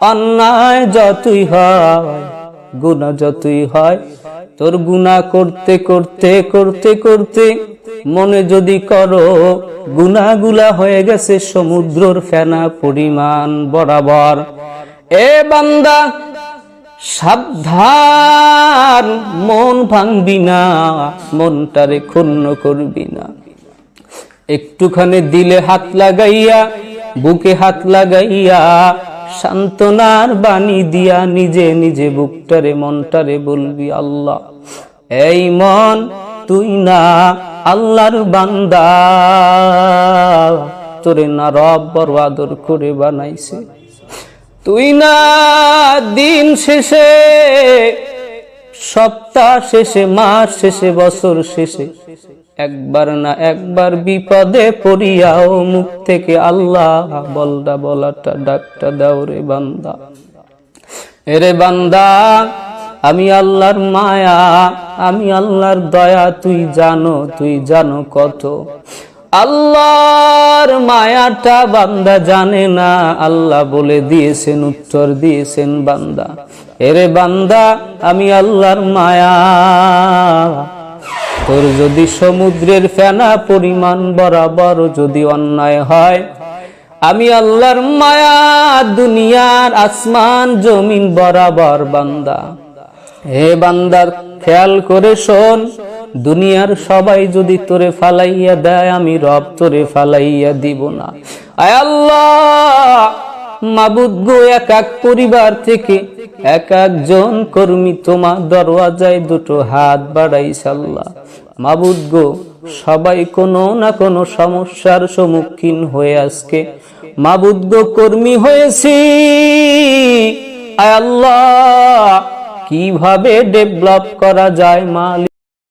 অন্যায় যতই হয়, গুনাহ যতই হয়, তোর গুনাহ করতে করতে করতে করতে মনে যদি করো গুনাহগুলা হয়ে গেছে সমুদ্রের ফেনা পরিমাণ বরাবর, এ বান্দা সাবধান, মন ভাঙবি না, মনটারে ক্ষুণ্ণ করবি না। একটুখানি দিলে হাত লাগাইয়া, বুকে হাত লাগাইয়া, সান্ত্বনার বাণী দিয়া নিজে নিজে বুকটারে মনটারে বলবি, আল্লাহ, এই মন তুই না আল্লাহর বান্দা, তোরে না রব বড় আদর করে বানাইছে, তুই না দিন শেষে, সপ্তাহ শেষে, মাস শেষে, বছর শেষে একবার না একবার বিপদে পড়িয়াও মুখ থেকে আল্লাহ বলাটা ডাকটা দাও রে বান্দা। এরে বান্দা, আমি আল্লাহর মায়া, আমি আল্লাহর দয়া তুই জানো কত। আল্লাহর মায়াটা বান্দা জানে না, আল্লাহ বলে দিয়েছেন, উত্তর দিয়েছেন বান্দা, এরে বান্দা আমি আল্লাহর মায়া। তোর যদি সমুদ্রের ফেনা পরিমাণ বরাবর যদি অন্যায় হয়, আমি আল্লাহর মায়া দুনিয়ার আসমান জমিন বরাবর বান্দা। হে বান্দার খেয়াল করে শোন, দুনিয়ার সবাই যদি তোরে ফালাইয়া দেয়, আমি রব তোরে ফালাইয়া দিব না। আয় আল্লাহ, মাবুদ গো, এক এক পরিবার থেকে এক একজন কর্মী তোমার দরওয়াজায় দুটো হাত বাড়াইছে আল্লাহ। মাবুদ গো, সবাই কোনো না কোনো সমস্যার সম্মুখীন হয়ে আজকে মাবুদ গো কর্মী হয়েছি। আয় আল্লাহ, কিভাবে ডেভেলপ করা যায় মালিক